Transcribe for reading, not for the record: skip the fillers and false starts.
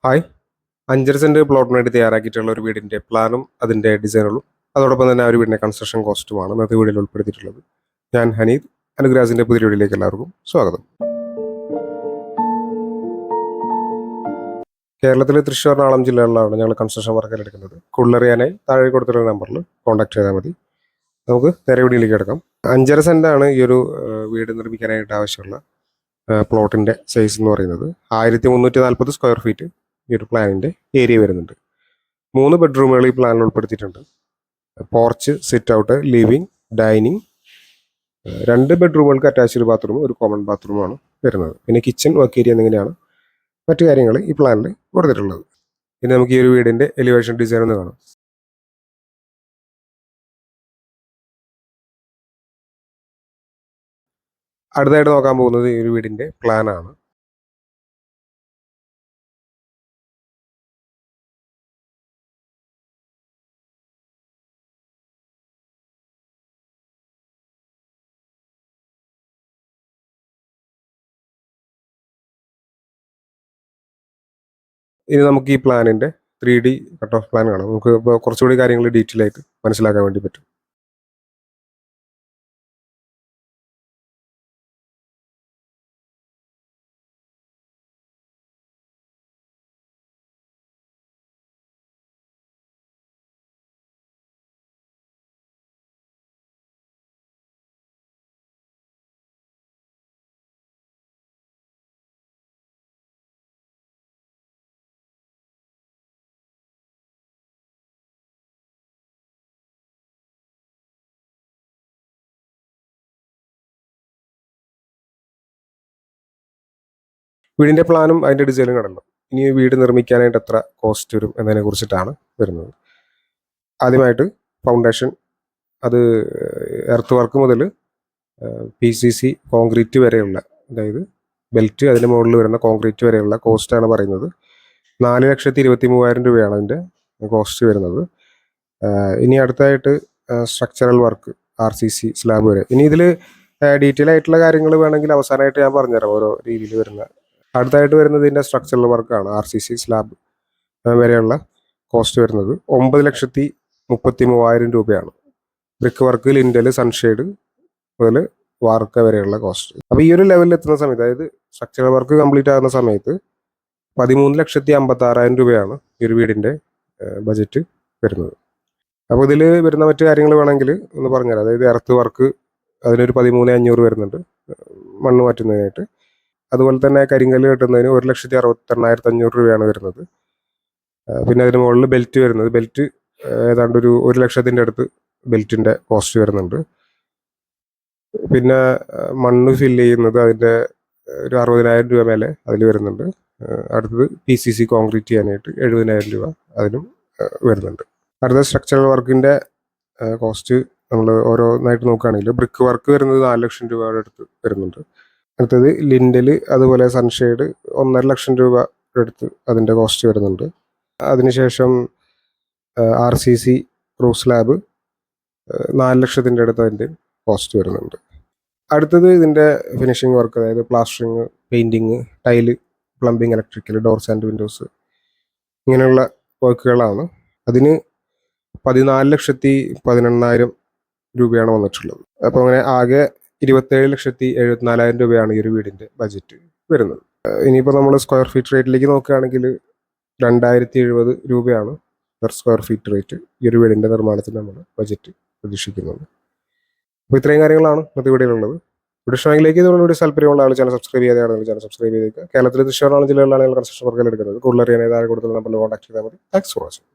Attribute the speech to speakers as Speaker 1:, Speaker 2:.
Speaker 1: Hi. 5.5 saint പ്ലോട്ടിന് വേണ്ടി തയ്യാറാക്കിയിട്ടുള്ള ഒരു വീടിന്റെ പ്ലാനും അതിന്റെ ഡിസൈനുകളും അതോടൊപ്പം തന്നെ ആ ഒരു വീടിന്റെ കൺസ്ട്രക്ഷൻ കോസ്റ്റുമാണ് ഇന്നത്തെ വീഡിയോയിൽ ഉൾപ്പെടുത്തിയിട്ടുള്ളത്. ഞാൻ ഹനീദ്. അനുഗ്രാസിന്റെ പുതിയ വീഡിയോയിലേക്ക് എല്ലാവർക്കും സ്വാഗതം. കേരളത്തിലെ തൃശ്ശൂർ, എറണാകുളം ജില്ലകളിലാണ് ഞങ്ങൾ കൺസ്ട്രക്ഷൻ വർക്കുകൾ എടുക്കുന്നത്. കൂടുതലറിയാനായി താഴെ കൊടുത്തിട്ടുള്ള നമ്പറിൽ കോൺടാക്ട് ചെയ്താൽ മതി. നമുക്ക് നേരെ വീഡിയോയിലേക്ക് കിടക്കാം. 5.5 സെന്റാണ് ഈ ഒരു വീട് നിർമ്മിക്കാനായിട്ട് ആവശ്യമുള്ള പ്ലോട്ടിന്റെ സൈസ് എന്ന് പറയുന്നത്. 1340 സ്ക്വയർ ഫീറ്റ് ഈ ഒരു പ്ലാനിന്റെ ഏരിയ വരുന്നുണ്ട്. 3 ബെഡ്റൂമുകൾ ഈ പ്ലാനിൽ ഉൾപ്പെടുത്തിയിട്ടുണ്ട്. Porch, sit out, living, dining, 2 ബെഡ്റൂമുകൾക്ക് അറ്റാച്ച്ഡ് ബാത്റൂം, ഒരു കോമൺ ബാത്റൂമാണ് വരുന്നത്. പിന്നെ കിച്ചൺ, വർക്ക് ഏരിയ എന്നിങ്ങനെയാണ് മറ്റു കാര്യങ്ങൾ ഈ പ്ലാനിൽ കൊടുത്തിട്ടുള്ളത്. ഇനി നമുക്ക് ഈ ഒരു വീടിന്റെ എലിവേഷൻ ഡിസൈൻ ഒന്ന് കാണാം. അടുത്തായിട്ട് നോക്കാൻ പോകുന്നത് ഈ ഒരു വീടിന്റെ പ്ലാനാണ്. ഇനി നമുക്ക് ഈ പ്ലാനിന്റെ 3D കട്ട് ഓഫ് പ്ലാൻ കാണാം. നമുക്ക് ഇപ്പോൾ കുറച്ചുകൂടി കാര്യങ്ങൾ ഡീറ്റെയിൽ ആയിട്ട് മനസ്സിലാക്കാൻ വേണ്ടി പറ്റും. വീടിന്റെ പ്ലാനും അതിന്റെ ഡിസൈനും കണ്ടല്ലോ. ഇനി വീട് നിർമ്മിക്കാനായിട്ട് എത്ര കോസ്റ്റ് വരും എന്നതിനെ കുറിച്ചിട്ടാണ് വരുന്നത്. ആദ്യമായിട്ട് ഫൗണ്ടേഷൻ, അത് എർത്ത് വർക്ക് മുതൽ PCC കോൺക്രീറ്റ് വരെയുള്ള, അതായത് ബെൽറ്റ്, അതിന് മുകളിൽ വരുന്ന കോൺക്രീറ്റ് വരെയുള്ള കോസ്റ്റാണ് പറയുന്നത്. 4,23,000 രൂപയാണ് അതിൻ്റെ കോസ്റ്റ് വരുന്നത്. ഇനി അടുത്തായിട്ട് സ്ട്രക്ചറൽ വർക്ക്, RCC സ്ലാബ് വരെ. ഇനി ഇതിൽ ഡീറ്റെയിൽ ആയിട്ടുള്ള കാര്യങ്ങൾ വേണമെങ്കിൽ അവസാനമായിട്ട് ഞാൻ പറഞ്ഞുതരാം, ഓരോ രീതിയിൽ വരുന്ന. അടുത്തായിട്ട് വരുന്നത് ഇതിൻ്റെ സ്ട്രക്ചറൽ വർക്കാണ്. RCC സ്ലാബ് വരെയുള്ള കോസ്റ്റ് വരുന്നത് 9,33,000 രൂപയാണ്. ബ്രിക്ക് വർക്ക്, ലിൻഡൽ, സൺഷെയ്ഡ് മുതൽ വാർക്ക വരെയുള്ള കോസ്റ്റ്. അപ്പോൾ ഈ ഒരു ലെവലിൽ എത്തുന്ന സമയത്ത്, അതായത് സ്ട്രക്ചറൽ വർക്ക് കംപ്ലീറ്റ് ആകുന്ന സമയത്ത് 13,56,000 രൂപയാണ് ഈ ഒരു വീടിൻ്റെ ബജറ്റ് വരുന്നത്. അപ്പോൾ ഇതിൽ വരുന്ന മറ്റു കാര്യങ്ങൾ വേണമെങ്കിൽ ഒന്ന് പറഞ്ഞുതരാം. അതായത് എർത്ത് വർക്ക്, അതിനൊരു 13,500 വരുന്നുണ്ട് മണ്ണ് മാറ്റുന്നതിനായിട്ട്. അതുപോലെ തന്നെ കരിങ്കല്ല് കെട്ടുന്നതിന് 1,68,500 രൂപയാണ് വരുന്നത്. പിന്നെ അതിന് മുകളിൽ ബെൽറ്റ് വരുന്നത്, ബെൽറ്റ് ഏതാണ്ട് ഒരു 1,00,000 അടുത്ത് ബെൽറ്റിൻ്റെ കോസ്റ്റ് വരുന്നുണ്ട്. പിന്നെ മണ്ണ് ഫില്ല് ചെയ്യുന്നത് അതിൻ്റെ ഒരു 60,000 രൂപ മേലെ അതിൽ വരുന്നുണ്ട്. അടുത്തത് PCC കോൺക്രീറ്റ് ചെയ്യാനായിട്ട് 70,000 രൂപ അതിനും വരുന്നുണ്ട്. അടുത്ത സ്ട്രക്ചറൽ വർക്കിൻ്റെ കോസ്റ്റ് നമ്മൾ ഓരോന്നായിട്ട് നോക്കുകയാണെങ്കിൽ ബ്രിക്ക് വർക്ക് വരുന്നത് 4,00,000 രൂപയുടെ അടുത്ത് വരുന്നുണ്ട്. അടുത്തത് ലിൻഡൽ, അതുപോലെ സൺഷെയ്ഡ് 1,50,000 രൂപ അടുത്ത് അതിൻ്റെ കോസ്റ്റ് വരുന്നുണ്ട്. അതിനുശേഷം RCC റൂഫ് സ്ലാബ് 4,00,000 അടുത്ത് അതിൻ്റെ കോസ്റ്റ് വരുന്നുണ്ട്. അടുത്തത് ഇതിൻ്റെ ഫിനിഷിംഗ് വർക്ക്, അതായത് plastering, painting, tile, plumbing, electrical, doors and Windows, ഇങ്ങനെയുള്ള വർക്കുകളാണ്. അതിന് 14,18,000 രൂപയാണ് വന്നിട്ടുള്ളത്. അപ്പോൾ അങ്ങനെ ആകെ 27,74,000 രൂപയാണ് ഈ ഒരു വീടിൻ്റെ ബജറ്റ് വരുന്നത്. ഇനിയിപ്പോൾ നമ്മൾ സ്ക്വയർ ഫീറ്റ് റേറ്റിലേക്ക് നോക്കുകയാണെങ്കിൽ 2,070 രൂപയാണ് പെർ സ്ക്വയർ ഫീറ്റ് റേറ്റ് ഈ ഒരു വീടിൻ്റെ നിർമ്മാണത്തിന് നമ്മൾ ബജറ്റ് പ്രതീക്ഷിക്കുന്നത്. അപ്പോൾ ഇത്രയും കാര്യങ്ങളാണ് ഇന്നത്തെ വീഡിയോയിലുള്ളത്. വീഡിയോ ഇഷ്ടമെങ്കിലേക്ക് ഇതുകൊണ്ട് താല്പര്യമുള്ള ആൾ ചാനൽ സബ്സ്ക്രൈബ് ചെയ്യാതെയാണെങ്കിൽ ചാനൽ സബ്സ്ക്രൈബ് ചെയ്തേക്കുക. കേരളത്തിലെ തൃശ്ശൂർ, എറണാകുളം ജില്ലകളിലാണ് ഞങ്ങൾ കൺസ്ട്രക്ഷൻ വർക്കുകൾ എടുക്കുന്നത്. കൂടുതൽ അറിയാൻ താഴെ കൊടുത്തുള്ള നമ്പറിൽ കോൺടാക്ട് ചെയ്താൽ മതി. Thanks for watching.